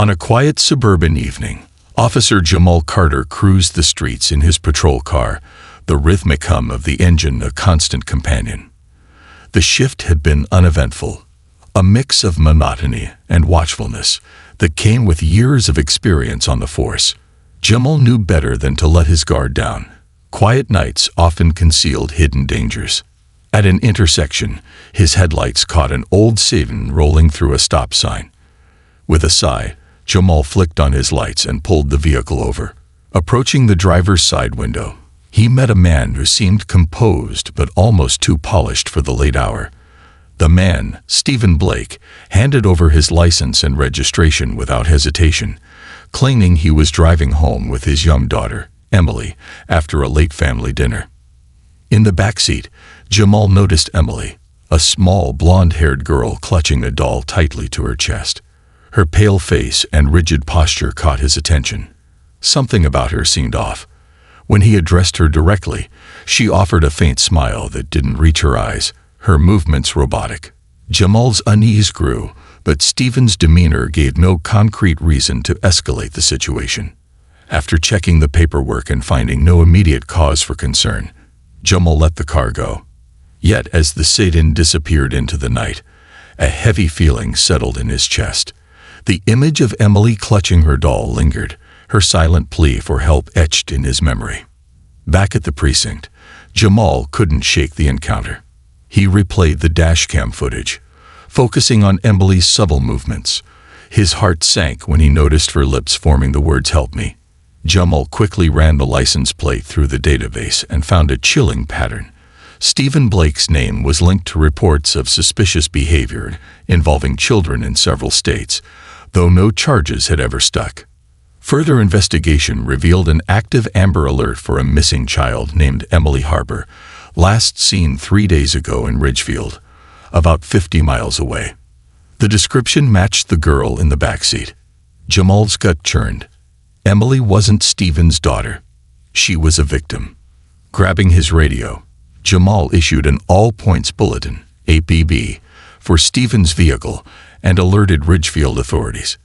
On a quiet suburban evening, Officer Jamal Carter cruised the streets in his patrol car, the rhythmic hum of the engine a constant companion. The shift had been uneventful, a mix of monotony and watchfulness that came with years of experience on the force. Jamal knew better than to let his guard down. Quiet nights often concealed hidden dangers. At an intersection, his headlights caught an old sedan rolling through a stop sign. With a sigh, Jamal flicked on his lights and pulled the vehicle over. Approaching the driver's side window, he met a man who seemed composed but almost too polished for the late hour. The man, Stephen Blake, handed over his license and registration without hesitation, claiming he was driving home with his young daughter, Emily, after a late family dinner. In the backseat, Jamal noticed Emily, a small blonde-haired girl clutching a doll tightly to her chest. Her pale face and rigid posture caught his attention. Something about her seemed off. When he addressed her directly, she offered a faint smile that didn't reach her eyes, her movements robotic. Jamal's unease grew, but Stephen's demeanor gave no concrete reason to escalate the situation. After checking the paperwork and finding no immediate cause for concern, Jamal let the car go. Yet as the sedan disappeared into the night, a heavy feeling settled in his chest. The image of Emily clutching her doll lingered, her silent plea for help etched in his memory. Back at the precinct, Jamal couldn't shake the encounter. He replayed the dashcam footage, focusing on Emily's subtle movements. His heart sank when he noticed her lips forming the words "help me." Jamal quickly ran the license plate through the database and found a chilling pattern. Stephen Blake's name was linked to reports of suspicious behavior involving children in several states, though no charges had ever stuck. Further investigation revealed an active Amber Alert for a missing child named Emily Harper, last seen 3 days ago in Ridgefield, about 50 miles away. The description matched the girl in the backseat. Jamal's gut churned. Emily wasn't Stephen's daughter. She was a victim. Grabbing his radio, Jamal issued an all-points bulletin, APB, for Stephen's vehicle and alerted Ridgefield authorities.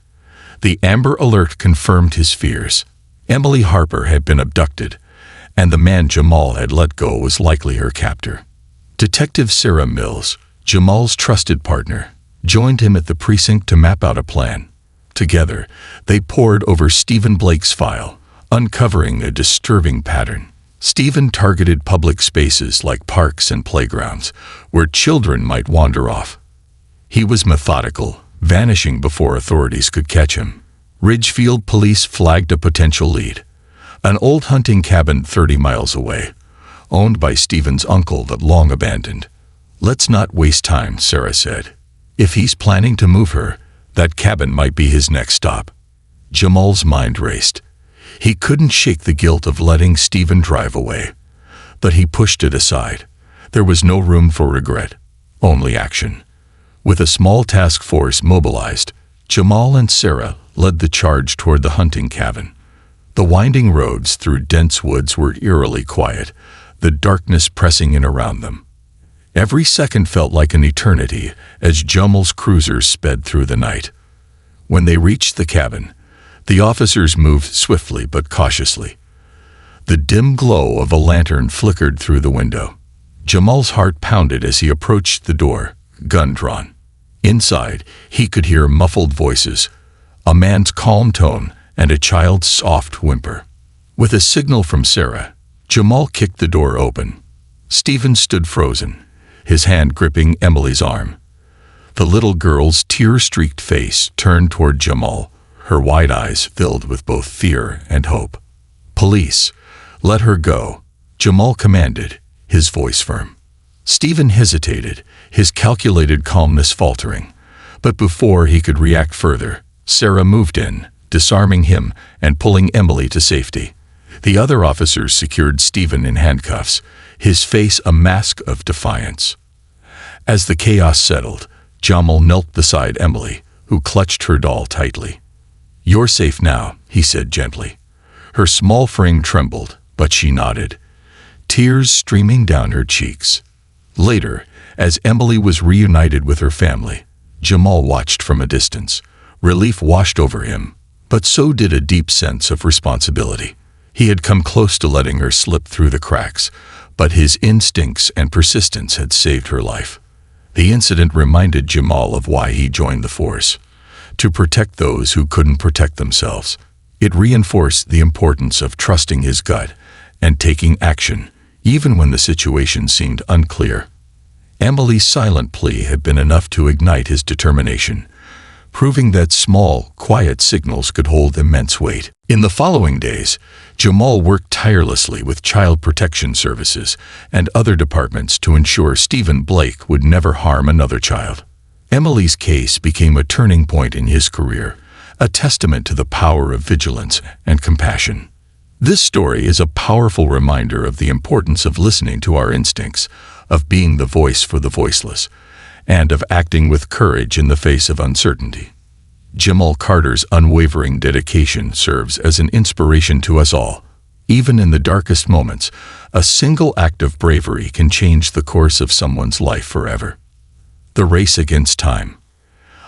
The Amber Alert confirmed his fears. Emily Harper had been abducted, and the man Jamal had let go was likely her captor. Detective Sarah Mills, Jamal's trusted partner, joined him at the precinct to map out a plan. Together, they pored over Stephen Blake's file, uncovering a disturbing pattern. Stephen targeted public spaces like parks and playgrounds, where children might wander off. He was methodical, vanishing before authorities could catch him. Ridgefield police flagged a potential lead, an old hunting cabin 30 miles away, owned by Stephen's uncle that long abandoned. "Let's not waste time," Sarah said. "If he's planning to move her, that cabin might be his next stop." Jamal's mind raced. He couldn't shake the guilt of letting Stephen drive away, but he pushed it aside. There was no room for regret, only action. With a small task force mobilized, Jamal and Sarah led the charge toward the hunting cabin. The winding roads through dense woods were eerily quiet, the darkness pressing in around them. Every second felt like an eternity as Jamal's cruiser sped through the night. When they reached the cabin, the officers moved swiftly but cautiously. The dim glow of a lantern flickered through the window. Jamal's heart pounded as he approached the door, gun drawn. Inside, he could hear muffled voices, a man's calm tone, and a child's soft whimper. With a signal from Sarah, Jamal kicked the door open. Stephen stood frozen, his hand gripping Emily's arm. The little girl's tear-streaked face turned toward Jamal, her wide eyes filled with both fear and hope. "Police, let her go," Jamal commanded, his voice firm. Stephen hesitated, his calculated calmness faltering. But before he could react further, Sarah moved in, disarming him and pulling Emily to safety. The other officers secured Stephen in handcuffs, his face a mask of defiance. As the chaos settled, Jamal knelt beside Emily, who clutched her doll tightly. "You're safe now," he said gently. Her small frame trembled, but she nodded, tears streaming down her cheeks. Later, as Emily was reunited with her family, Jamal watched from a distance, Relief washed over him, but so did a deep sense of responsibility. He had come close to letting her slip through the cracks, but his instincts and persistence had saved her life. The incident reminded Jamal of why he joined the force: to protect those who couldn't protect themselves. It reinforced the importance of trusting his gut and taking action, even when the situation seemed unclear. Emily's silent plea had been enough to ignite his determination, proving that small, quiet signals could hold immense weight. In the following days, Jamal worked tirelessly with Child Protection Services and other departments to ensure Stephen Blake would never harm another child. Emily's case became a turning point in his career, a testament to the power of vigilance and compassion. This story is a powerful reminder of the importance of listening to our instincts, of being the voice for the voiceless, and of acting with courage in the face of uncertainty. Jamal Carter's unwavering dedication serves as an inspiration to us all. Even in the darkest moments, a single act of bravery can change the course of someone's life forever. The race against time.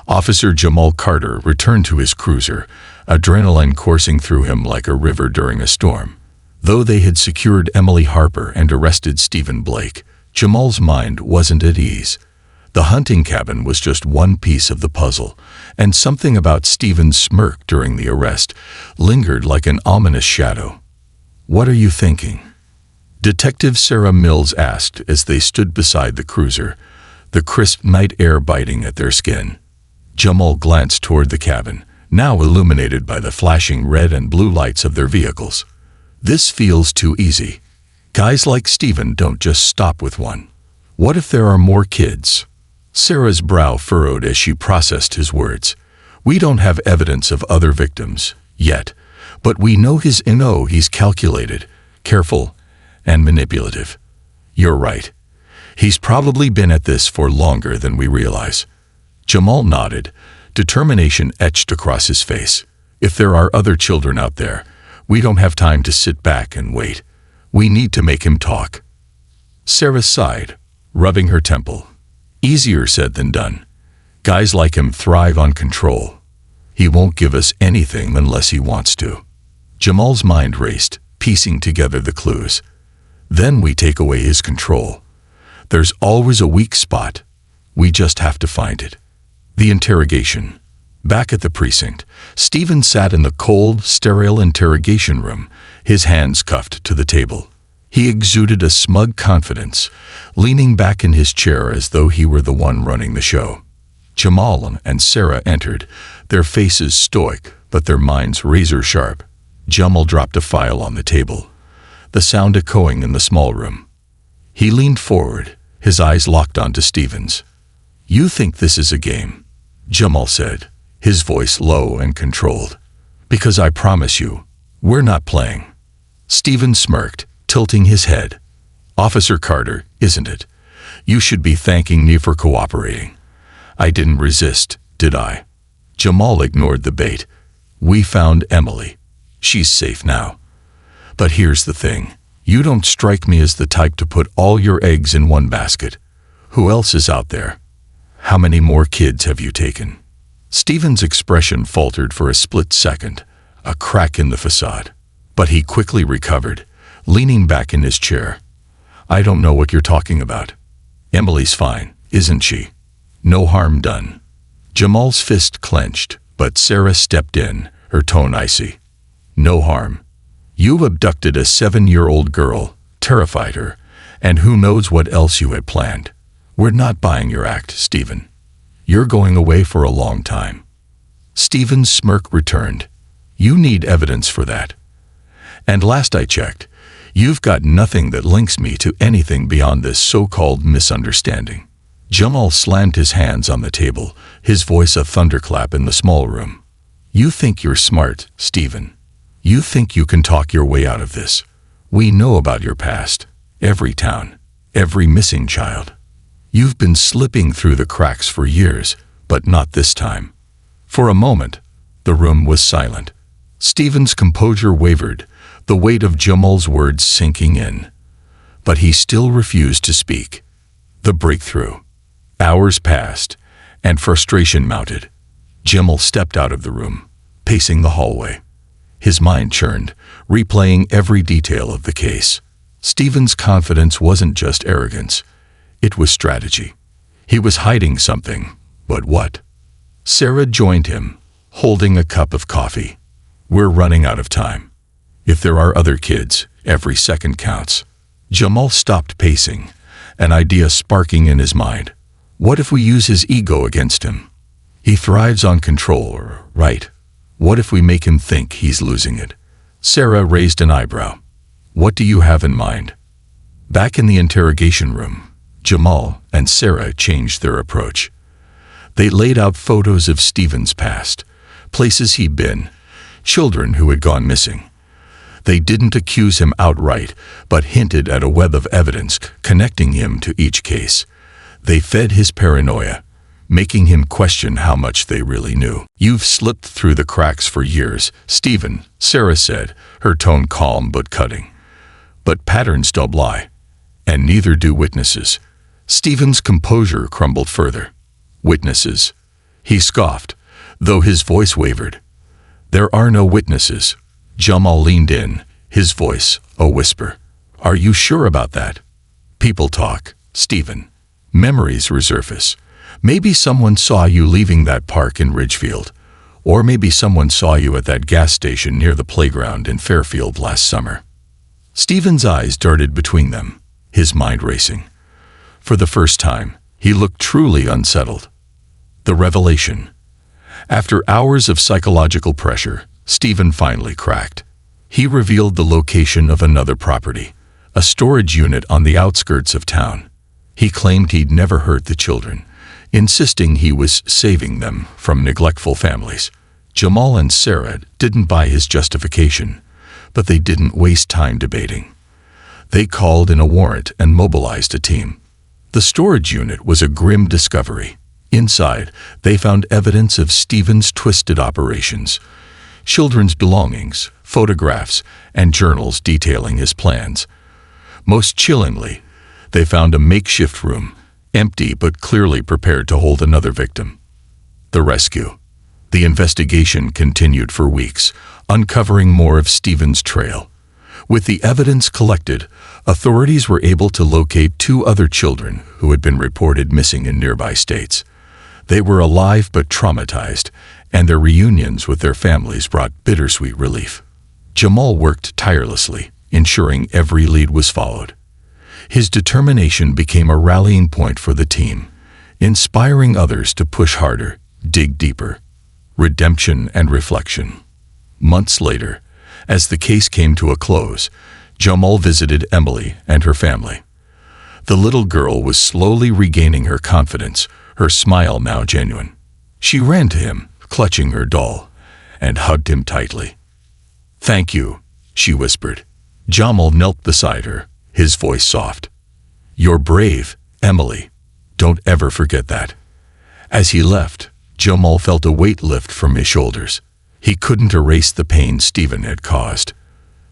Officer Jamal Carter returned to his cruiser, adrenaline coursing through him like a river during a storm. Though they had secured Emily Harper and arrested Stephen Blake, Jamal's mind wasn't at ease. The hunting cabin was just one piece of the puzzle, and something about Stephen's smirk during the arrest lingered like an ominous shadow. "What are you thinking?" Detective Sarah Mills asked as they stood beside the cruiser, the crisp night air biting at their skin. Jamal glanced toward the cabin, now illuminated by the flashing red and blue lights of their vehicles. "This feels too easy. Guys like Stephen don't just stop with one. What if there are more kids?" Sarah's brow furrowed as she processed his words. "We don't have evidence of other victims, yet, but we know he's calculated, careful, and manipulative." "You're right. He's probably been at this for longer than we realize." Jamal nodded, determination etched across his face. "If there are other children out there, we don't have time to sit back and wait. We need to make him talk." Sarah sighed, rubbing her temple. "Easier said than done. Guys like him thrive on control. He won't give us anything unless he wants to." Jamal's mind raced, piecing together the clues. "Then we take away his control. There's always a weak spot. We just have to find it." The interrogation. Back at the precinct, Stephen sat in the cold, sterile interrogation room, his hands cuffed to the table. He exuded a smug confidence, leaning back in his chair as though he were the one running the show. Jamal and Sarah entered, their faces stoic, but their minds razor-sharp. Jamal dropped a file on the table, the sound echoing in the small room. He leaned forward, his eyes locked onto Stephen's. "You think this is a game?" Jamal said, his voice low and controlled. "Because I promise you, we're not playing." Stephen smirked, tilting his head. "Officer Carter, isn't it? You should be thanking me for cooperating. I didn't resist, did I?" Jamal ignored the bait. "We found Emily. She's safe now. But here's the thing. You don't strike me as the type to put all your eggs in one basket. Who else is out there? How many more kids have you taken?" Stephen's expression faltered for a split second, a crack in the facade. But he quickly recovered, leaning back in his chair. "I don't know what you're talking about. Emily's fine, isn't she? No harm done." Jamal's fist clenched, but Sarah stepped in, her tone icy. "No harm. You abducted a 7-year-old girl, terrified her, and who knows what else you had planned. We're not buying your act, Stephen. You're going away for a long time." Stephen's smirk returned. "You need evidence for that. And last I checked, you've got nothing that links me to anything beyond this so-called misunderstanding." Jamal slammed his hands on the table, his voice a thunderclap in the small room. "You think you're smart, Stephen. You think you can talk your way out of this. We know about your past, every town, every missing child. You've been slipping through the cracks for years, but not this time." For a moment, the room was silent. Stephen's composure wavered, the weight of Jamal's words sinking in. But he still refused to speak. The breakthrough. Hours passed, and frustration mounted. Jamal stepped out of the room, pacing the hallway. His mind churned, replaying every detail of the case. Stephen's confidence wasn't just arrogance. It was strategy. He was hiding something, but what? Sarah joined him, holding a cup of coffee. We're running out of time. If there are other kids, every second counts. Jamal stopped pacing, an idea sparking in his mind. What if we use his ego against him? He thrives on control, right? What if we make him think he's losing it? Sarah raised an eyebrow. What do you have in mind? Back in the interrogation room, Jamal and Sarah changed their approach. They laid out photos of Stephen's past, places he'd been, children who had gone missing. They didn't accuse him outright, but hinted at a web of evidence connecting him to each case. They fed his paranoia, making him question how much they really knew. You've slipped through the cracks for years, Stephen, Sarah said, her tone calm but cutting. But patterns don't lie, and neither do witnesses. Stephen's composure crumbled further. Witnesses? He scoffed, though his voice wavered. There are no witnesses. Jamal leaned in, his voice a whisper. Are you sure about that? People talk, Stephen. Memories resurface. Maybe someone saw you leaving that park in Ridgefield, or maybe someone saw you at that gas station near the playground in Fairfield last summer. Stephen's eyes darted between them, his mind racing. For the first time, he looked truly unsettled. The revelation. After hours of psychological pressure, Stephen finally cracked. He revealed the location of another property, a storage unit on the outskirts of town. He claimed he'd never hurt the children, insisting he was saving them from neglectful families. Jamal and Sarah didn't buy his justification, but they didn't waste time debating. They called in a warrant and mobilized a team. The storage unit was a grim discovery. Inside, they found evidence of Stephen's twisted operations, children's belongings, photographs, and journals detailing his plans. Most chillingly, they found a makeshift room, empty but clearly prepared to hold another victim. The rescue. The investigation continued for weeks, uncovering more of Stephen's trail. With the evidence collected, authorities were able to locate 2 other children who had been reported missing in nearby states. They were alive but traumatized, and their reunions with their families brought bittersweet relief. Jamal worked tirelessly, ensuring every lead was followed. His determination became a rallying point for the team, inspiring others to push harder, dig deeper. Redemption and reflection. Months later, as the case came to a close, Jamal visited Emily and her family. The little girl was slowly regaining her confidence, her smile now genuine. She ran to him, clutching her doll, and hugged him tightly. "Thank you," she whispered. Jamal knelt beside her, his voice soft. "You're brave, Emily. Don't ever forget that." As he left, Jamal felt a weight lift from his shoulders. He couldn't erase the pain Stephen had caused,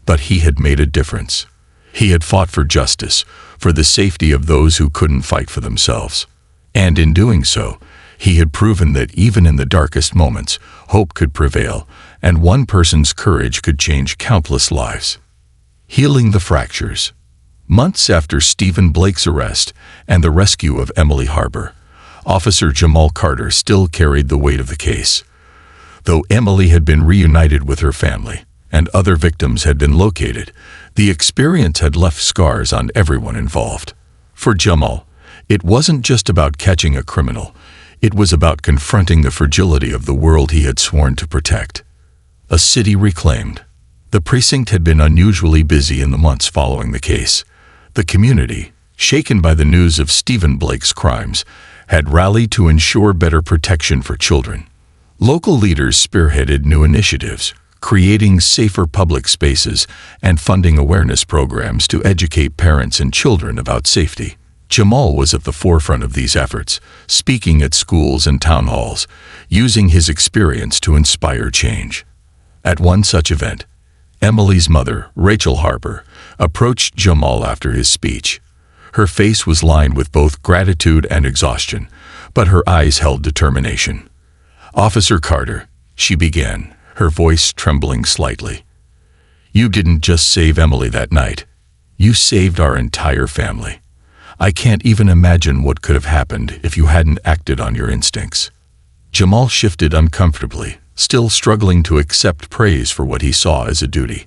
but he had made a difference. He had fought for justice, for the safety of those who couldn't fight for themselves. And in doing so, he had proven that even in the darkest moments, hope could prevail, and one person's courage could change countless lives. Healing the fractures. Months after Stephen Blake's arrest and the rescue of Emily Harbor, Officer Jamal Carter still carried the weight of the case. Though Emily had been reunited with her family and other victims had been located, the experience had left scars on everyone involved. For Jamal, it wasn't just about catching a criminal. It was about confronting the fragility of the world he had sworn to protect. A city reclaimed. The precinct had been unusually busy in the months following the case. The community, shaken by the news of Stephen Blake's crimes, had rallied to ensure better protection for children. Local leaders spearheaded new initiatives, creating safer public spaces and funding awareness programs to educate parents and children about safety. Jamal was at the forefront of these efforts, speaking at schools and town halls, using his experience to inspire change. At one such event, Emily's mother, Rachel Harbor, approached Jamal after his speech. Her face was lined with both gratitude and exhaustion, but her eyes held determination. "Officer Carter," she began, her voice trembling slightly. "You didn't just save Emily that night. You saved our entire family. I can't even imagine what could have happened if you hadn't acted on your instincts." Jamal shifted uncomfortably, still struggling to accept praise for what he saw as a duty.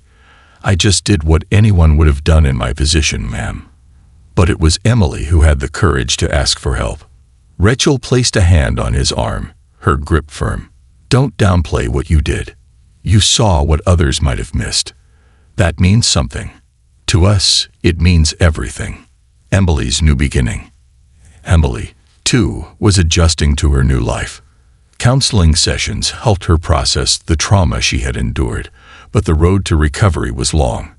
"I just did what anyone would have done in my position, ma'am." But it was Emily who had the courage to ask for help. Rachel placed a hand on his arm, her grip firm. "Don't downplay what you did. You saw what others might have missed. That means something. To us, it means everything." Emily's new beginning. Emily, too, was adjusting to her new life. Counseling sessions helped her process the trauma she had endured, but the road to recovery was long.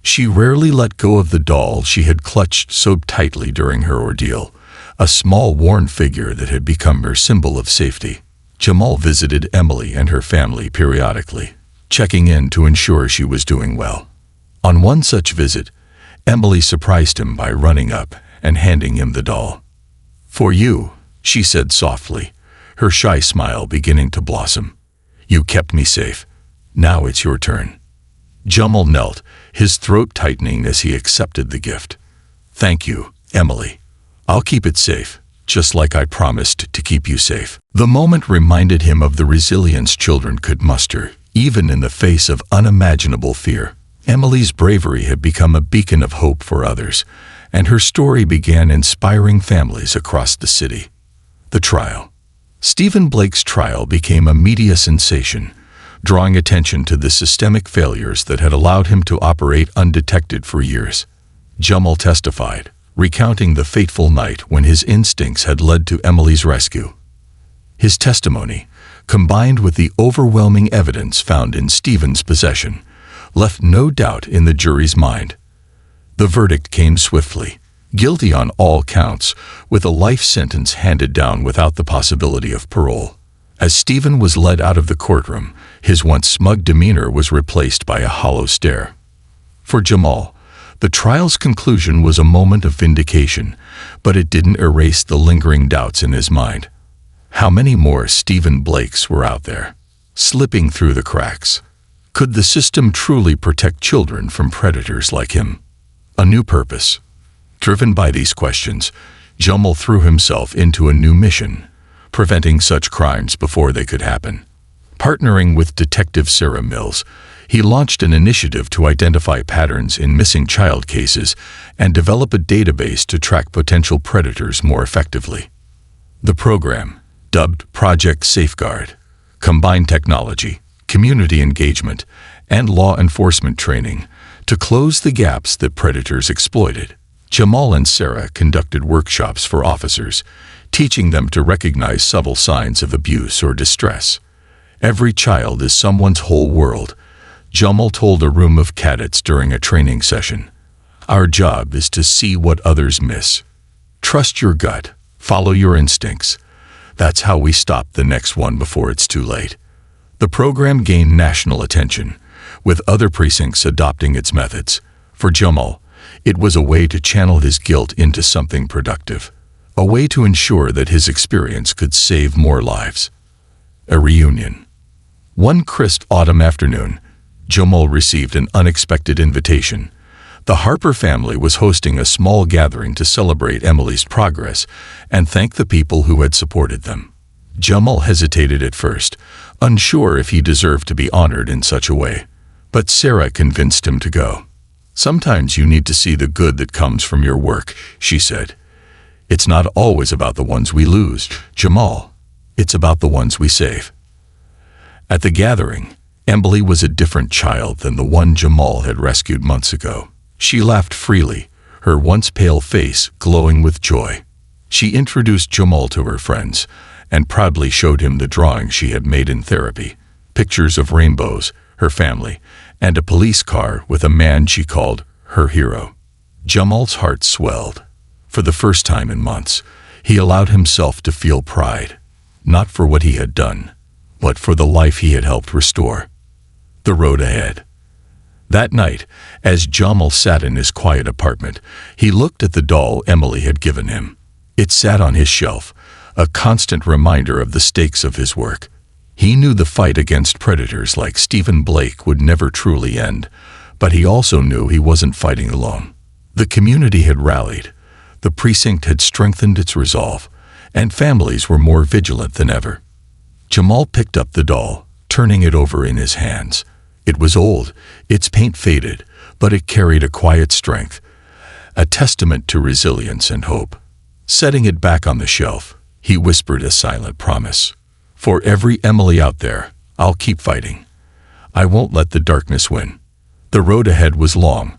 She rarely let go of the doll she had clutched so tightly during her ordeal, a small worn figure that had become her symbol of safety. Jamal visited Emily and her family periodically, checking in to ensure she was doing well. On one such visit, Emily surprised him by running up and handing him the doll. "For you," she said softly, her shy smile beginning to blossom. "You kept me safe. Now it's your turn." Jamal knelt, his throat tightening as he accepted the gift. "Thank you, Emily. I'll keep it safe, just like I promised to keep you safe." The moment reminded him of the resilience children could muster, even in the face of unimaginable fear. Emily's bravery had become a beacon of hope for others, and her story began inspiring families across the city. The trial. Stephen Blake's trial became a media sensation, drawing attention to the systemic failures that had allowed him to operate undetected for years. Jamal testified, recounting the fateful night when his instincts had led to Emily's rescue. His testimony, combined with the overwhelming evidence found in Stephen's possession, left no doubt in the jury's mind. The verdict came swiftly, guilty on all counts, with a life sentence handed down without the possibility of parole. As Stephen was led out of the courtroom, his once smug demeanor was replaced by a hollow stare. For Jamal, the trial's conclusion was a moment of vindication, but it didn't erase the lingering doubts in his mind. How many more Stephen Blakes were out there, slipping through the cracks? Could the system truly protect children from predators like him? A new purpose. Driven by these questions, Jamal threw himself into a new mission, preventing such crimes before they could happen. Partnering with Detective Sarah Mills, he launched an initiative to identify patterns in missing child cases and develop a database to track potential predators more effectively. The program, dubbed Project Safeguard, combined technology, community engagement, and law enforcement training to close the gaps that predators exploited. Jamal and Sarah conducted workshops for officers, teaching them to recognize subtle signs of abuse or distress. "Every child is someone's whole world," Jamal told a room of cadets during a training session. "Our job is to see what others miss. Trust your gut, follow your instincts. That's how we stop the next one before it's too late." The program gained national attention, with other precincts adopting its methods. For Jamal, it was a way to channel his guilt into something productive, a way to ensure that his experience could save more lives. A reunion. One crisp autumn afternoon, Jamal received an unexpected invitation. The Harper family was hosting a small gathering to celebrate Emily's progress and thank the people who had supported them. Jamal hesitated at first, unsure if he deserved to be honored in such a way, but Sarah convinced him to go. "Sometimes you need to see the good that comes from your work," she said. "It's not always about the ones we lose, Jamal. It's about the ones we save." At the gathering, Emily was a different child than the one Jamal had rescued months ago. She laughed freely, her once pale face glowing with joy. She introduced Jamal to her friends and proudly showed him the drawings she had made in therapy, pictures of rainbows, her family, and a police car with a man she called her hero. Jamal's heart swelled. For the first time in months, he allowed himself to feel pride, not for what he had done, but for the life he had helped restore. The road ahead. That night, as Jamal sat in his quiet apartment, he looked at the doll Emily had given him. It sat on his shelf, a constant reminder of the stakes of his work. He knew the fight against predators like Stephen Blake would never truly end, but he also knew he wasn't fighting alone. The community had rallied, the precinct had strengthened its resolve, and families were more vigilant than ever. Jamal picked up the doll, turning it over in his hands. It was old, its paint faded, but it carried a quiet strength, a testament to resilience and hope. Setting it back on the shelf, he whispered a silent promise. For every Emily out there, I'll keep fighting. I won't let the darkness win. The road ahead was long,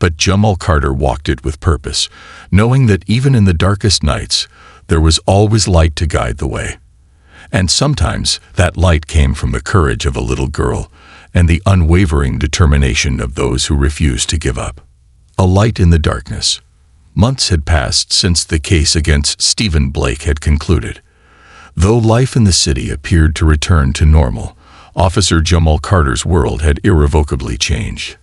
but Jamal Carter walked it with purpose, knowing that even in the darkest nights, there was always light to guide the way. And sometimes that light came from the courage of a little girl and the unwavering determination of those who refused to give up. A light in the darkness. Months had passed since the case against Stephen Blake had concluded. Though life in the city appeared to return to normal, Officer Jamal Carter's world had irrevocably changed.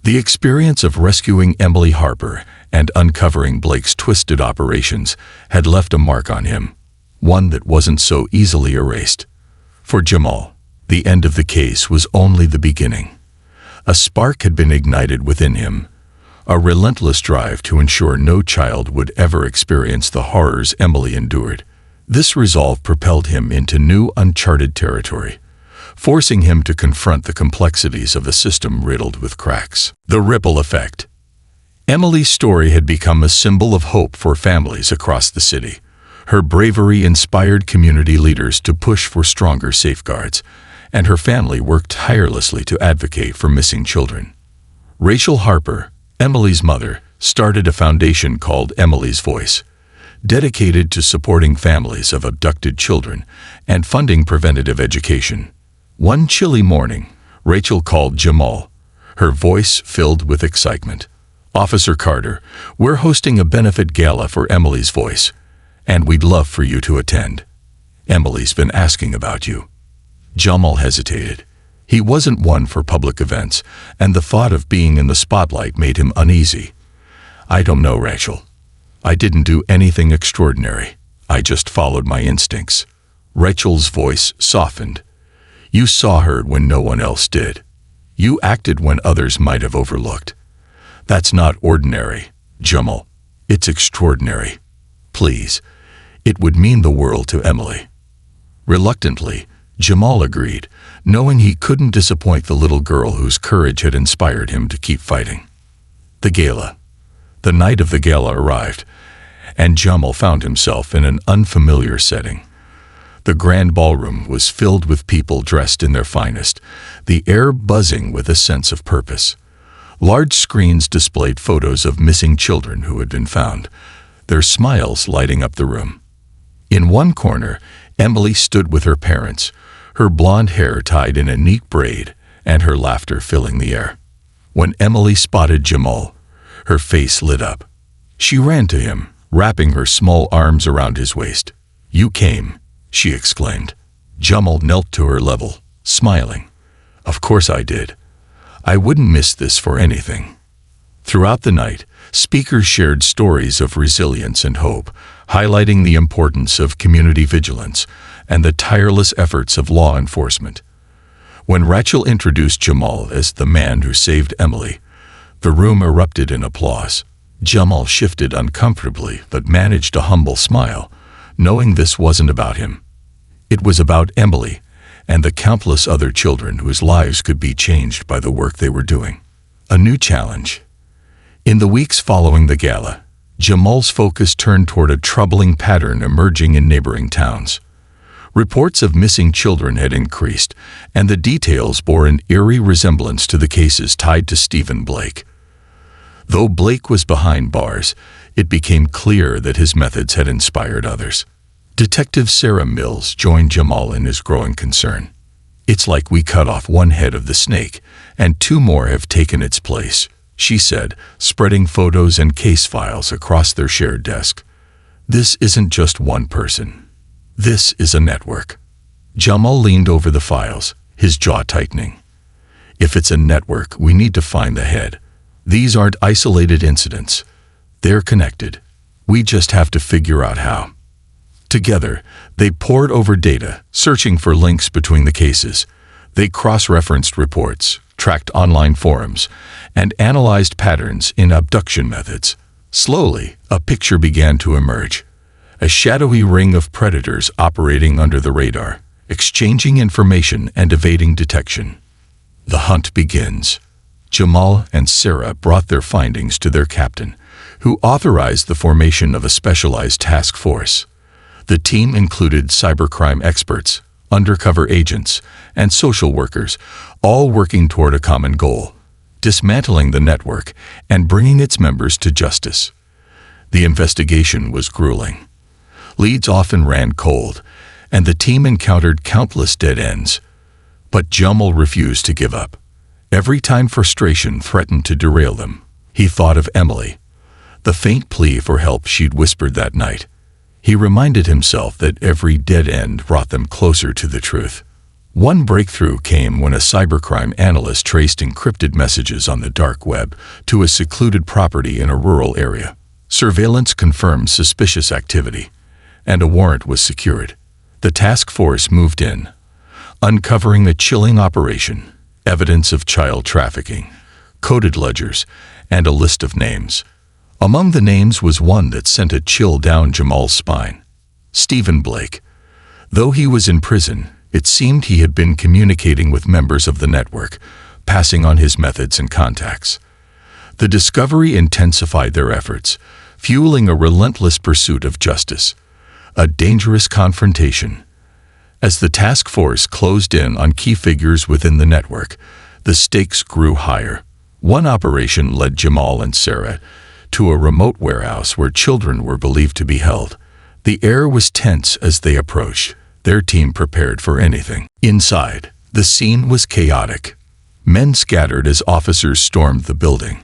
The experience of rescuing Emily Harper and uncovering Blake's twisted operations had left a mark on him, one that wasn't so easily erased. For Jamal, the end of the case was only the beginning. A spark had been ignited within him, a relentless drive to ensure no child would ever experience the horrors Emily endured. This resolve propelled him into new uncharted territory, forcing him to confront the complexities of a system riddled with cracks. The ripple effect. Emily's story had become a symbol of hope for families across the city. Her bravery inspired community leaders to push for stronger safeguards, and her family worked tirelessly to advocate for missing children. Rachel Harper, Emily's mother, started a foundation called Emily's Voice, dedicated to supporting families of abducted children and funding preventative education. One chilly morning, Rachel called Jamal, her voice filled with excitement. "Officer Carter, we're hosting a benefit gala for Emily's Voice, and we'd love for you to attend. Emily's been asking about you." Jamal hesitated. He wasn't one for public events, and the thought of being in the spotlight made him uneasy. "I don't know, Rachel. I didn't do anything extraordinary. I just followed my instincts." Rachel's voice softened. "You saw her when no one else did. You acted when others might have overlooked. That's not ordinary, Jamal. It's extraordinary. Please, it would mean the world to Emily." Reluctantly, Jamal agreed, knowing he couldn't disappoint the little girl whose courage had inspired him to keep fighting. The gala. The night of the gala arrived, and Jamal found himself in an unfamiliar setting. The grand ballroom was filled with people dressed in their finest, the air buzzing with a sense of purpose. Large screens displayed photos of missing children who had been found, their smiles lighting up the room. In one corner, Emily stood with her parents, her blonde hair tied in a neat braid and her laughter filling the air. When Emily spotted Jamal, her face lit up. She ran to him, wrapping her small arms around his waist. "You came," she exclaimed. Jamal knelt to her level, smiling. "Of course I did. I wouldn't miss this for anything." Throughout the night, speakers shared stories of resilience and hope, highlighting the importance of community vigilance and the tireless efforts of law enforcement. When Rachel introduced Jamal as the man who saved Emily, the room erupted in applause. Jamal shifted uncomfortably but managed a humble smile, knowing this wasn't about him. It was about Emily and the countless other children whose lives could be changed by the work they were doing. A new challenge. In the weeks following the gala, Jamal's focus turned toward a troubling pattern emerging in neighboring towns. Reports of missing children had increased, and the details bore an eerie resemblance to the cases tied to Stephen Blake. Though Blake was behind bars, it became clear that his methods had inspired others. Detective Sarah Mills joined Jamal in his growing concern. "It's like we cut off one head of the snake, and two more have taken its place," she said, spreading photos and case files across their shared desk. "This isn't just one person. This is a network." Jamal leaned over the files, his jaw tightening. "If it's a network, we need to find the head. These aren't isolated incidents. They're connected. We just have to figure out how." Together, they pored over data, searching for links between the cases. They cross-referenced reports, tracked online forums, and analyzed patterns in abduction methods. Slowly, a picture began to emerge. A shadowy ring of predators operating under the radar, exchanging information and evading detection. The hunt begins. Jamal and Sarah brought their findings to their captain, who authorized the formation of a specialized task force. The team included cybercrime experts, undercover agents, and social workers, all working toward a common goal: dismantling the network and bringing its members to justice. The investigation was grueling. Leads often ran cold, and the team encountered countless dead ends. But Jamal refused to give up. Every time frustration threatened to derail them, he thought of Emily, the faint plea for help she'd whispered that night. He reminded himself that every dead end brought them closer to the truth. One breakthrough came when a cybercrime analyst traced encrypted messages on the dark web to a secluded property in a rural area. Surveillance confirmed suspicious activity, and a warrant was secured. The task force moved in, uncovering a chilling operation, evidence of child trafficking, coded ledgers, and a list of names. Among the names was one that sent a chill down Jamal's spine: Stephen Blake. Though he was in prison, it seemed he had been communicating with members of the network, passing on his methods and contacts. The discovery intensified their efforts, fueling a relentless pursuit of justice, a dangerous confrontation. As the task force closed in on key figures within the network, the stakes grew higher. One operation led Jamal and Sarah to a remote warehouse where children were believed to be held. The air was tense as they approached, their team prepared for anything. Inside, the scene was chaotic. Men scattered as officers stormed the building,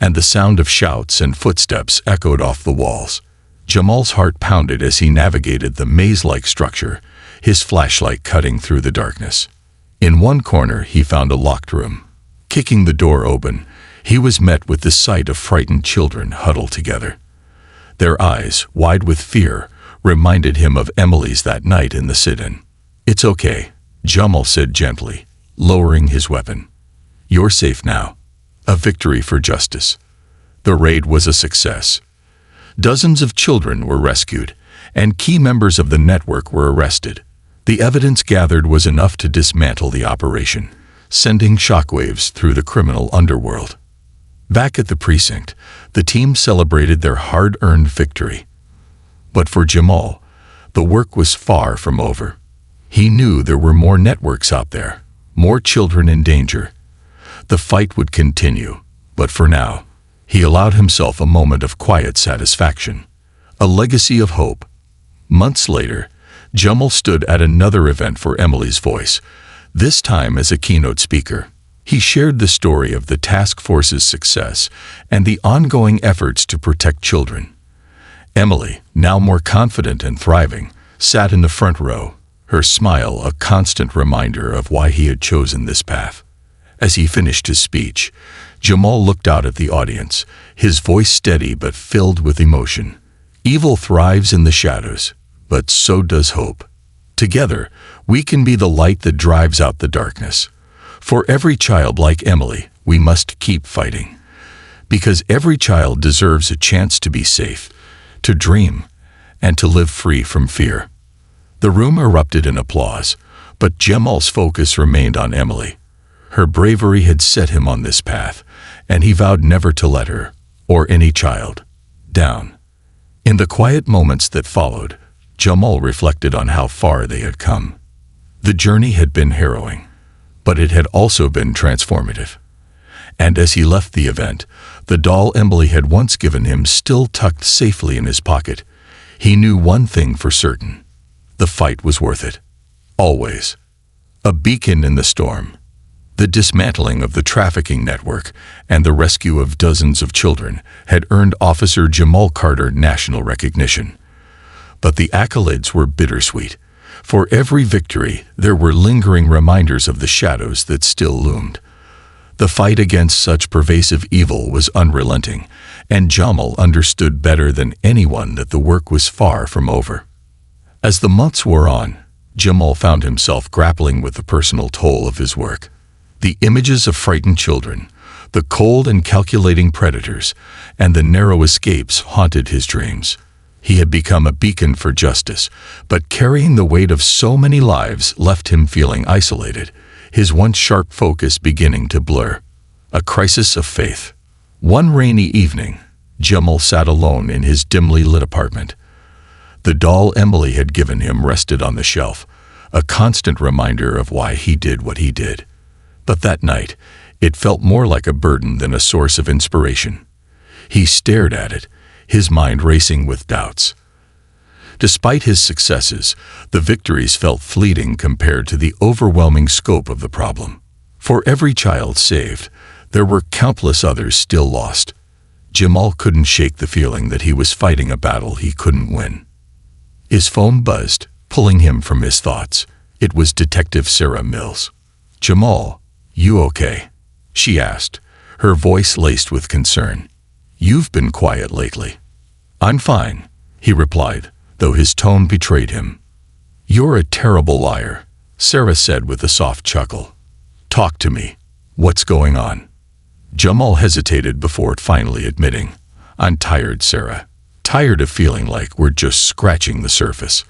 and the sound of shouts and footsteps echoed off the walls. Jamal's heart pounded as he navigated the maze-like structure, his flashlight cutting through the darkness. In one corner, he found a locked room. Kicking the door open, he was met with the sight of frightened children huddled together. Their eyes, wide with fear, reminded him of Emily's that night in the sit-in. "It's okay," Jamal said gently, lowering his weapon. "You're safe now." A victory for justice. The raid was a success. Dozens of children were rescued, and key members of the network were arrested. The evidence gathered was enough to dismantle the operation, sending shockwaves through the criminal underworld. Back at the precinct, the team celebrated their hard-earned victory. But for Jamal, the work was far from over. He knew there were more networks out there, more children in danger. The fight would continue, but for now, he allowed himself a moment of quiet satisfaction, a legacy of hope. Months later, Jamal stood at another event for Emily's Voice, this time as a keynote speaker. He shared the story of the task force's success and the ongoing efforts to protect children. Emily, now more confident and thriving, sat in the front row, her smile a constant reminder of why he had chosen this path. As he finished his speech, Jamal looked out at the audience, his voice steady but filled with emotion. "Evil thrives in the shadows, but so does hope. Together, we can be the light that drives out the darkness. For every child like Emily, we must keep fighting. Because every child deserves a chance to be safe, to dream, and to live free from fear." The room erupted in applause, but Jamal's focus remained on Emily. Her bravery had set him on this path, and he vowed never to let her, or any child, down. In the quiet moments that followed, Jamal reflected on how far they had come. The journey had been harrowing, but it had also been transformative. And as he left the event, the doll Emily had once given him still tucked safely in his pocket, he knew one thing for certain: the fight was worth it. Always. A beacon in the storm. The dismantling of the trafficking network and the rescue of dozens of children had earned Officer Jamal Carter national recognition. But the accolades were bittersweet. For every victory, there were lingering reminders of the shadows that still loomed. The fight against such pervasive evil was unrelenting, and Jamal understood better than anyone that the work was far from over. As the months wore on, Jamal found himself grappling with the personal toll of his work. The images of frightened children, the cold and calculating predators, and the narrow escapes haunted his dreams. He had become a beacon for justice, but carrying the weight of so many lives left him feeling isolated, his once sharp focus beginning to blur. A crisis of faith. One rainy evening, Jamal sat alone in his dimly lit apartment. The doll Emily had given him rested on the shelf, a constant reminder of why he did what he did. But that night, it felt more like a burden than a source of inspiration. He stared at it, his mind racing with doubts. Despite his successes, the victories felt fleeting compared to the overwhelming scope of the problem. For every child saved, there were countless others still lost. Jamal couldn't shake the feeling that he was fighting a battle he couldn't win. His phone buzzed, pulling him from his thoughts. It was Detective Sarah Mills. "Jamal, you okay?" she asked, her voice laced with concern. "You've been quiet lately." "I'm fine," he replied, though his tone betrayed him. "You're a terrible liar," Sarah said with a soft chuckle. "Talk to me. What's going on?" Jamal hesitated before finally admitting, "I'm tired, Sarah. Tired of feeling like we're just scratching the surface.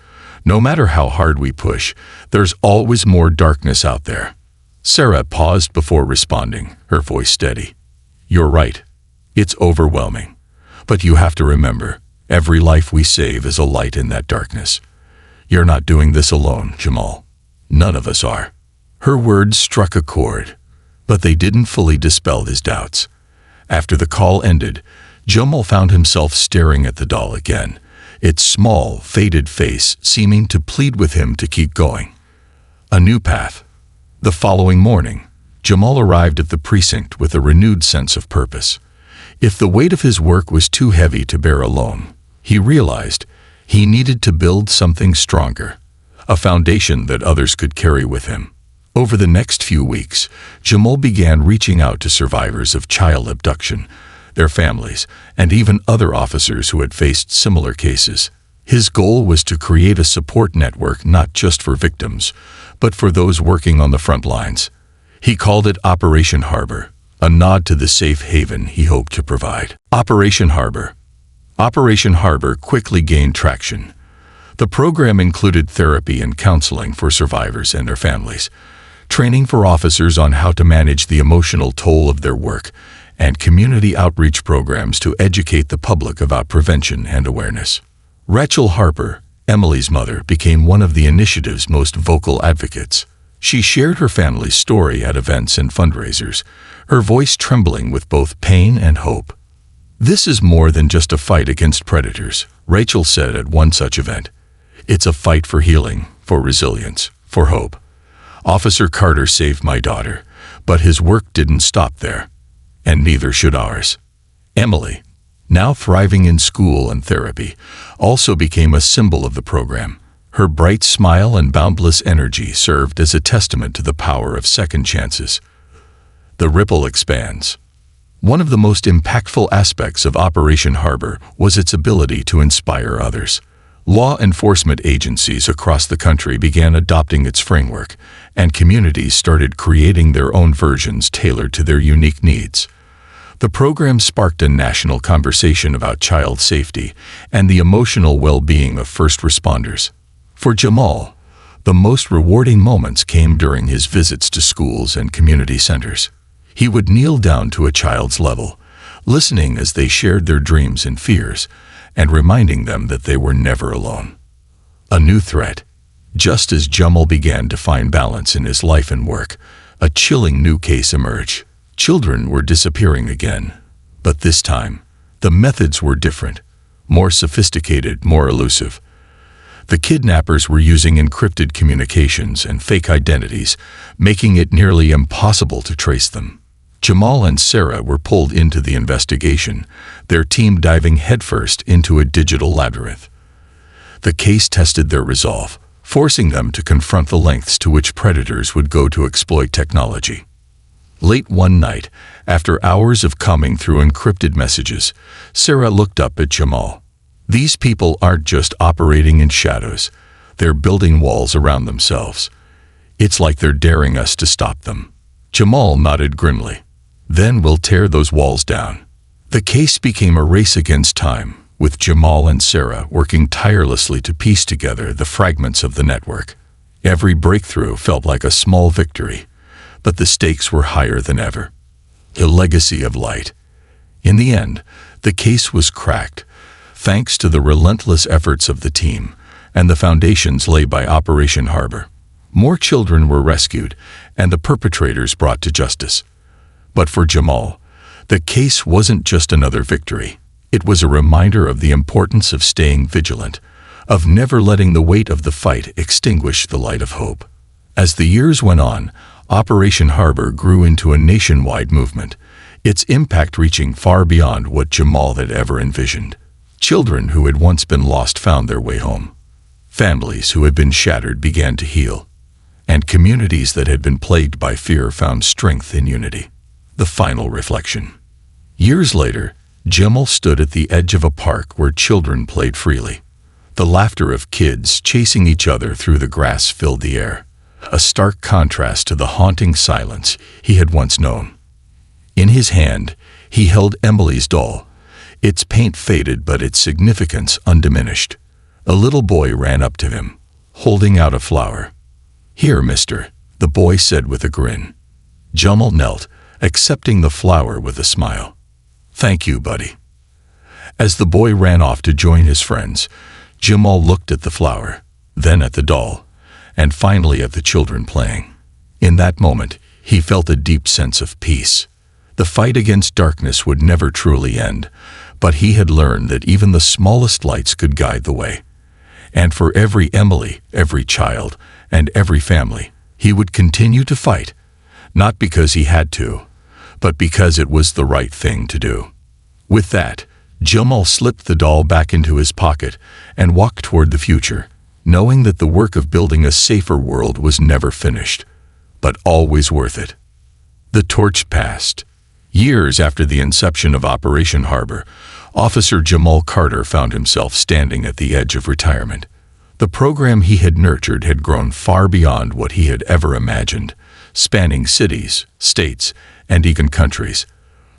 No matter how hard we push, there's always more darkness out there." Sarah paused before responding, her voice steady. "You're right. It's overwhelming. But you have to remember, every life we save is a light in that darkness. You're not doing this alone, Jamal. None of us are." Her words struck a chord, but they didn't fully dispel his doubts. After the call ended, Jamal found himself staring at the doll again, its small, faded face seeming to plead with him to keep going. A new path. The following morning, Jamal arrived at the precinct with a renewed sense of purpose. If the weight of his work was too heavy to bear alone, he realized he needed to build something stronger, a foundation that others could carry with him. Over the next few weeks, Jamal began reaching out to survivors of child abduction, their families, and even other officers who had faced similar cases. His goal was to create a support network not just for victims, but for those working on the front lines. He called it Operation Harbor, a nod to the safe haven he hoped to provide. Operation Harbor. Operation Harbor quickly gained traction. The program included therapy and counseling for survivors and their families, training for officers on how to manage the emotional toll of their work, and community outreach programs to educate the public about prevention and awareness. Rachel Harper, Emily's mother, became one of the initiative's most vocal advocates. She shared her family's story at events and fundraisers, her voice trembling with both pain and hope. "This is more than just a fight against predators," Rachel said at one such event. "It's a fight for healing, for resilience, for hope. Officer Carter saved my daughter, but his work didn't stop there. And neither should ours." Emily, now thriving in school and therapy, also became a symbol of the program. Her bright smile and boundless energy served as a testament to the power of second chances. The ripple expands. One of the most impactful aspects of Operation Harbor was its ability to inspire others. Law enforcement agencies across the country began adopting its framework, and communities started creating their own versions tailored to their unique needs. The program sparked a national conversation about child safety and the emotional well-being of first responders. For Jamal, the most rewarding moments came during his visits to schools and community centers. He would kneel down to a child's level, listening as they shared their dreams and fears, and reminding them that they were never alone. A new threat. Just as Jamal began to find balance in his life and work, a chilling new case emerged. Children were disappearing again, but this time, the methods were different, more sophisticated, more elusive. The kidnappers were using encrypted communications and fake identities, making it nearly impossible to trace them. Jamal and Sarah were pulled into the investigation, their team diving headfirst into a digital labyrinth. The case tested their resolve, forcing them to confront the lengths to which predators would go to exploit technology. Late one night, after hours of combing through encrypted messages, Sarah looked up at Jamal. "These people aren't just operating in shadows. They're building walls around themselves. It's like they're daring us to stop them." Jamal nodded grimly. "Then we'll tear those walls down." The case became a race against time, with Jamal and Sarah working tirelessly to piece together the fragments of the network. Every breakthrough felt like a small victory, but the stakes were higher than ever. A legacy of light. In the end, the case was cracked, thanks to the relentless efforts of the team and the foundations laid by Operation Harbor. More children were rescued and the perpetrators brought to justice. But for Jamal, the case wasn't just another victory. It was a reminder of the importance of staying vigilant, of never letting the weight of the fight extinguish the light of hope. As the years went on, Operation Harbor grew into a nationwide movement, its impact reaching far beyond what Jamal had ever envisioned. Children who had once been lost found their way home. Families who had been shattered began to heal, and communities that had been plagued by fear found strength in unity. The final reflection. Years later, Jamal stood at the edge of a park where children played freely. The laughter of kids chasing each other through the grass filled the air, a stark contrast to the haunting silence he had once known. In his hand, he held Emily's doll, its paint faded but its significance undiminished. A little boy ran up to him, holding out a flower. "Here, mister," the boy said with a grin. Jamal knelt, accepting the flower with a smile. "Thank you, buddy." As the boy ran off to join his friends, Jamal looked at the flower, then at the doll, and finally at the children playing. In that moment, he felt a deep sense of peace. The fight against darkness would never truly end, but he had learned that even the smallest lights could guide the way. And for every Emily, every child, and every family, he would continue to fight, not because he had to, but because it was the right thing to do. With that, Jamal slipped the doll back into his pocket and walked toward the future, knowing that the work of building a safer world was never finished, but always worth it. The torch passed. Years after the inception of Operation Harbor, Officer Jamal Carter found himself standing at the edge of retirement. The program he had nurtured had grown far beyond what he had ever imagined, spanning cities, states, and even countries.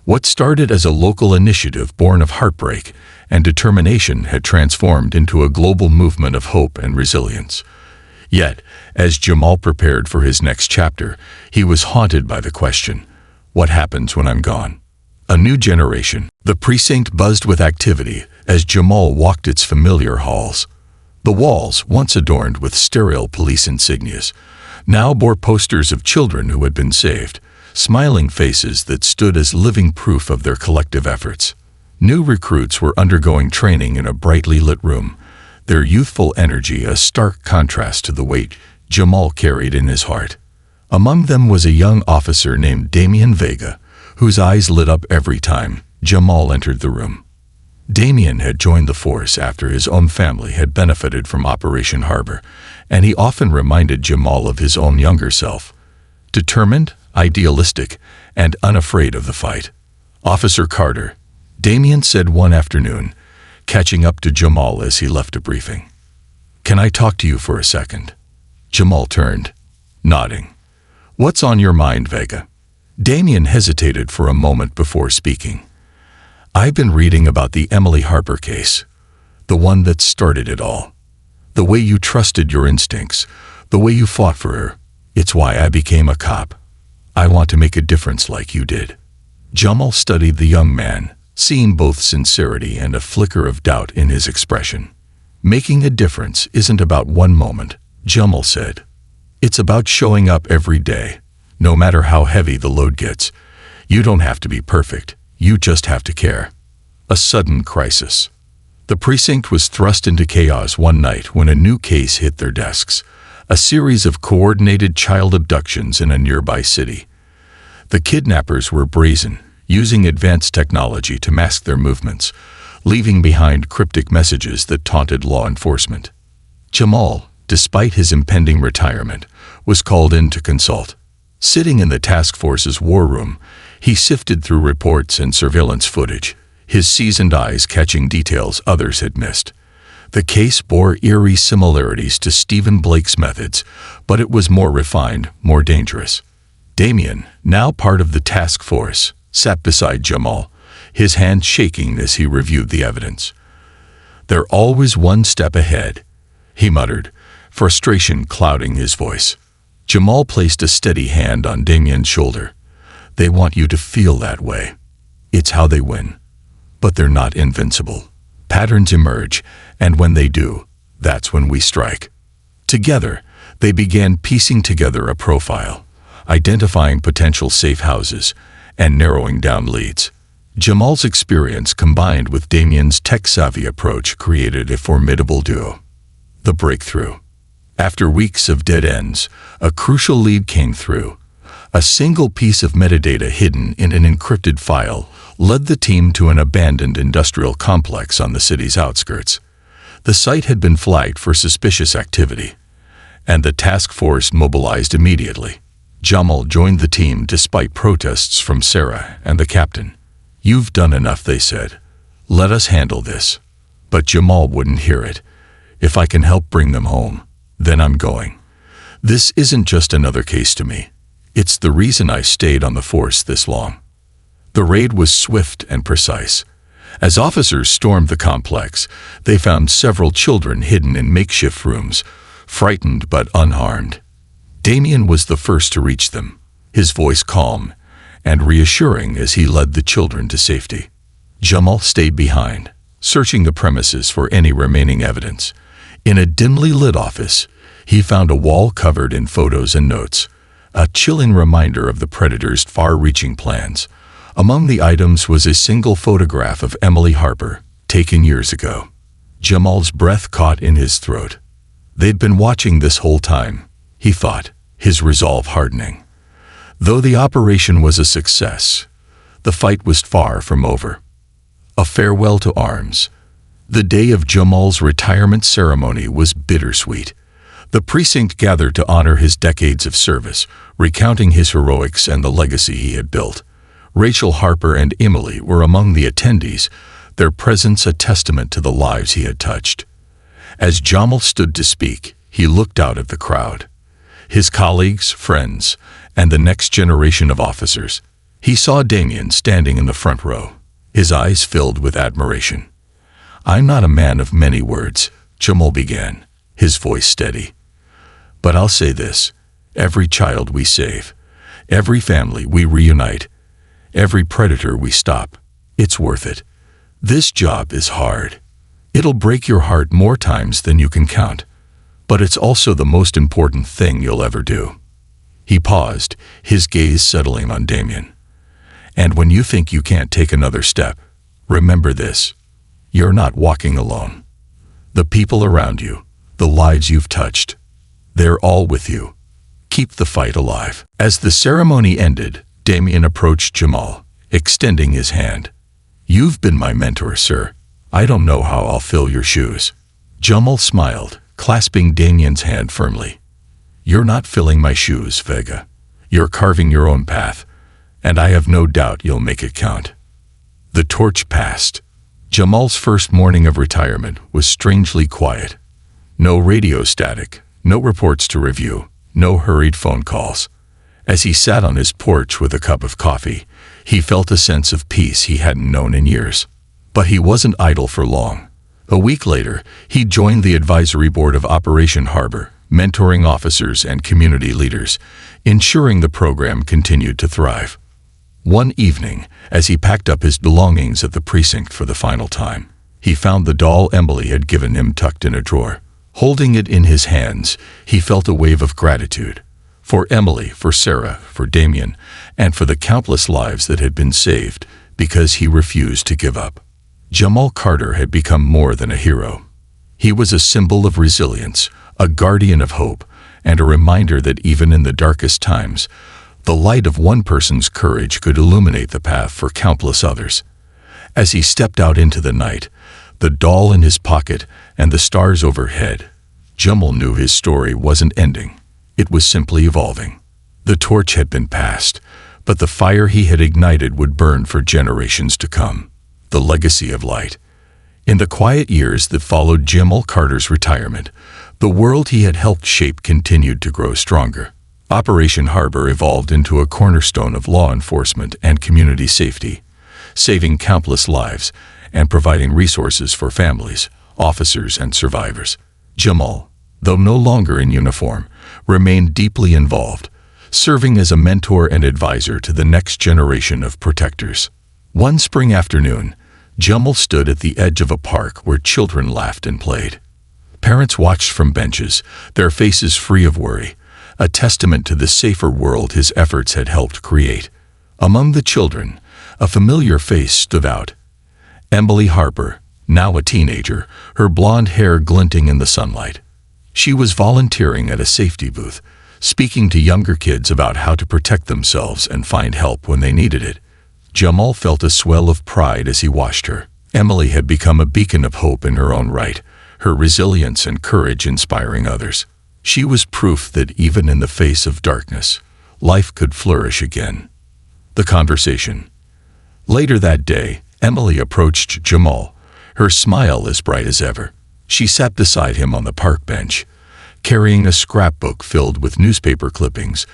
What started as a local initiative born of heartbreak and determination had transformed into a global movement of hope and resilience. Yet, as Jamal prepared for his next chapter, he was haunted by the question, what happens when I'm gone? A new generation. The precinct buzzed with activity as Jamal walked its familiar halls. The walls, once adorned with sterile police insignias, now bore posters of children who had been saved, smiling faces that stood as living proof of their collective efforts. New recruits were undergoing training in a brightly lit room, their youthful energy a stark contrast to the weight Jamal carried in his heart. Among them was a young officer named Damien Vega, whose eyes lit up every time Jamal entered the room. Damien had joined the force after his own family had benefited from Operation Harbor, and he often reminded Jamal of his own younger self. Determined, idealistic, and unafraid of the fight. "Officer Carter," Damien said one afternoon, catching up to Jamal as he left a briefing. "Can I talk to you for a second?" Jamal turned, nodding. "What's on your mind, Vega?" Damien hesitated for a moment before speaking. "I've been reading about the Emily Harper case, the one that started it all. The way you trusted your instincts, the way you fought for her. It's why I became a cop. I want to make a difference like you did." Jamal studied the young man, seeing both sincerity and a flicker of doubt in his expression. "Making a difference isn't about one moment," Jamal said. "It's about showing up every day, no matter how heavy the load gets. You don't have to be perfect, you just have to care." A sudden crisis. The precinct was thrust into chaos one night when a new case hit their desks, a series of coordinated child abductions in a nearby city. The kidnappers were brazen, using advanced technology to mask their movements, leaving behind cryptic messages that taunted law enforcement. Jamal, despite his impending retirement, was called in to consult. Sitting in the task force's war room, he sifted through reports and surveillance footage, his seasoned eyes catching details others had missed. The case bore eerie similarities to Stephen Blake's methods, but it was more refined, more dangerous. Damien, now part of the task force, sat beside Jamal, his hand shaking as he reviewed the evidence. "They're always one step ahead," he muttered, frustration clouding his voice. Jamal placed a steady hand on Damien's shoulder. "They want you to feel that way. It's how they win. But they're not invincible. Patterns emerge, and when they do, that's when we strike." Together, they began piecing together a profile, identifying potential safe houses, and narrowing down leads. Jamal's experience combined with Damien's tech-savvy approach created a formidable duo. The breakthrough. After weeks of dead ends, a crucial lead came through. A single piece of metadata hidden in an encrypted file led the team to an abandoned industrial complex on the city's outskirts. The site had been flagged for suspicious activity, and the task force mobilized immediately. Jamal joined the team despite protests from Sarah and the captain. "You've done enough," they said. "Let us handle this." But Jamal wouldn't hear it. "If I can help bring them home, then I'm going. This isn't just another case to me. It's the reason I stayed on the force this long." The raid was swift and precise. As officers stormed the complex, they found several children hidden in makeshift rooms, frightened but unharmed. Damien was the first to reach them, his voice calm and reassuring as he led the children to safety. Jamal stayed behind, searching the premises for any remaining evidence. In a dimly lit office, he found a wall covered in photos and notes, a chilling reminder of the predator's far-reaching plans. Among the items was a single photograph of Emily Harper, taken years ago. Jamal's breath caught in his throat. They'd been watching this whole time, he thought, his resolve hardening. Though the operation was a success, the fight was far from over. A farewell to arms. The day of Jamal's retirement ceremony was bittersweet. The precinct gathered to honor his decades of service, recounting his heroics and the legacy he had built. Rachel Harper and Emily were among the attendees, their presence a testament to the lives he had touched. As Jamal stood to speak, he looked out at the crowd. His colleagues, friends, and the next generation of officers. He saw Damien standing in the front row, his eyes filled with admiration. "I'm not a man of many words," Jamal began, his voice steady. "But I'll say this, every child we save, every family we reunite, every predator we stop, it's worth it. This job is hard. It'll break your heart more times than you can count, but it's also the most important thing you'll ever do." He paused, his gaze settling on Damien. "And when you think you can't take another step, remember this. You're not walking alone. The people around you, the lives you've touched, they're all with you. Keep the fight alive." As the ceremony ended, Damien approached Jamal, extending his hand. "You've been my mentor, sir. I don't know how I'll fill your shoes." Jamal smiled, clasping Damien's hand firmly. "You're not filling my shoes, Vega. You're carving your own path, and I have no doubt you'll make it count." The torch passed. Jamal's first morning of retirement was strangely quiet. No radio static, no reports to review, no hurried phone calls. As he sat on his porch with a cup of coffee, he felt a sense of peace he hadn't known in years. But he wasn't idle for long. A week later, he joined the advisory board of Operation Harbor, mentoring officers and community leaders, ensuring the program continued to thrive. One evening, as he packed up his belongings at the precinct for the final time, he found the doll Emily had given him tucked in a drawer. Holding it in his hands, he felt a wave of gratitude. For Emily, for Sarah, for Damien, and for the countless lives that had been saved because he refused to give up. Jamal Carter had become more than a hero. He was a symbol of resilience, a guardian of hope, and a reminder that even in the darkest times, the light of one person's courage could illuminate the path for countless others. As he stepped out into the night, the doll in his pocket and the stars overhead, Jamal knew his story wasn't ending. It was simply evolving. The torch had been passed, but the fire he had ignited would burn for generations to come. The legacy of light. In the quiet years that followed Jamal Carter's retirement, the world he had helped shape continued to grow stronger. Operation Harbor evolved into a cornerstone of law enforcement and community safety, saving countless lives and providing resources for families, officers, and survivors. Jamal, though no longer in uniform, remained deeply involved, serving as a mentor and advisor to the next generation of protectors. One spring afternoon, Jamal stood at the edge of a park where children laughed and played. Parents watched from benches, their faces free of worry, a testament to the safer world his efforts had helped create. Among the children, a familiar face stood out. Emily Harper, now a teenager, her blonde hair glinting in the sunlight. She was volunteering at a safety booth, speaking to younger kids about how to protect themselves and find help when they needed it. Jamal felt a swell of pride as he watched her. Emily had become a beacon of hope in her own right, her resilience and courage inspiring others. She was proof that even in the face of darkness, life could flourish again. The conversation. Later that day, Emily approached Jamal, her smile as bright as ever. She sat beside him on the park bench, carrying a scrapbook filled with newspaper clippings,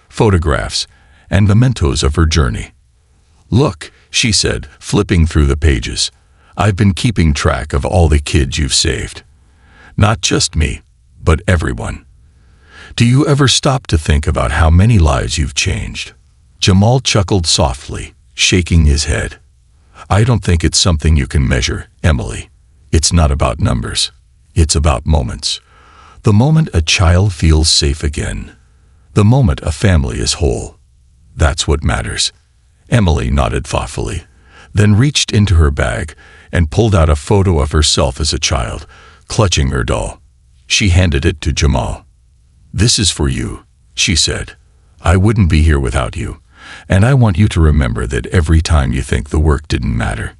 photographs, and mementos of her journey. "Look," she said, flipping through the pages. "I've been keeping track of all the kids you've saved. Not just me, but everyone. Do you ever stop to think about how many lives you've changed?" Jamal chuckled softly, shaking his head. "I don't think it's something you can measure, Emily. It's not about numbers. It's about moments. The moment a child feels safe again. The moment a family is whole. That's what matters." Emily nodded thoughtfully, then reached into her bag and pulled out a photo of herself as a child, clutching her doll. She handed it to Jamal. "This is for you," she said. "I wouldn't be here without you, and I want you to remember that every time you think the work didn't matter."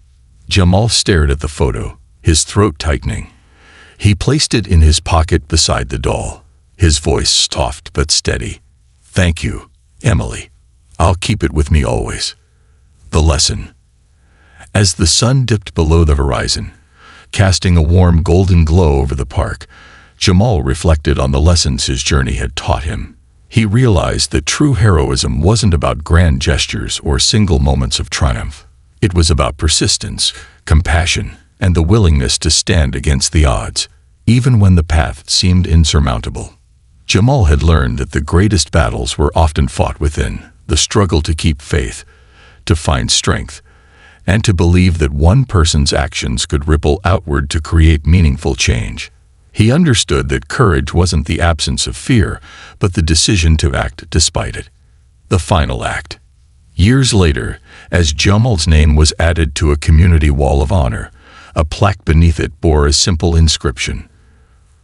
Jamal stared at the photo, his throat tightening. He placed it in his pocket beside the doll, his voice soft but steady. "Thank you, Emily. I'll keep it with me always." The lesson. As the sun dipped below the horizon, casting a warm golden glow over the park, Jamal reflected on the lessons his journey had taught him. He realized that true heroism wasn't about grand gestures or single moments of triumph. It was about persistence, compassion, and the willingness to stand against the odds, even when the path seemed insurmountable. Jamal had learned that the greatest battles were often fought within, the struggle to keep faith, to find strength, and to believe that one person's actions could ripple outward to create meaningful change. He understood that courage wasn't the absence of fear, but the decision to act despite it. The final act. Years later, as Jamal's name was added to a community wall of honor, a plaque beneath it bore a simple inscription: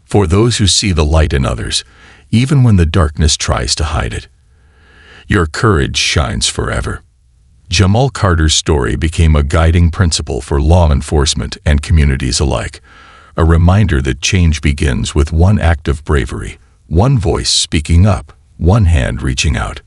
"For those who see the light in others, even when the darkness tries to hide it, your courage shines forever." Jamal Carter's story became a guiding principle for law enforcement and communities alike, a reminder that change begins with one act of bravery, one voice speaking up, one hand reaching out.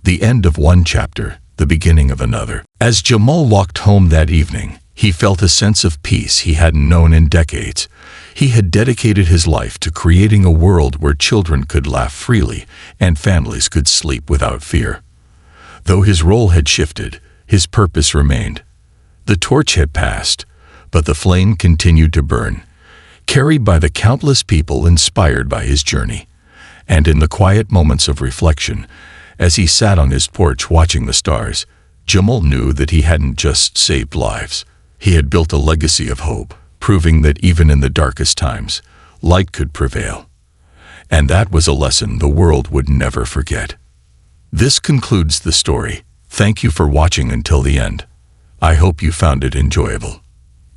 The end of one chapter, the beginning of another. As Jamal walked home that evening, he felt a sense of peace he hadn't known in decades. He had dedicated his life to creating a world where children could laugh freely and families could sleep without fear. Though his role had shifted, his purpose remained. The torch had passed, but the flame continued to burn, carried by the countless people inspired by his journey. And in the quiet moments of reflection, as he sat on his porch watching the stars, Jamal knew that he hadn't just saved lives. He had built a legacy of hope, proving that even in the darkest times, light could prevail. And that was a lesson the world would never forget. This concludes the story. Thank you for watching until the end. I hope you found it enjoyable.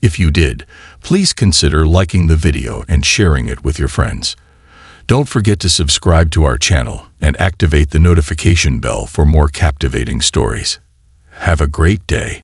If you did, please consider liking the video and sharing it with your friends. Don't forget to subscribe to our channel and activate the notification bell for more captivating stories. Have a great day.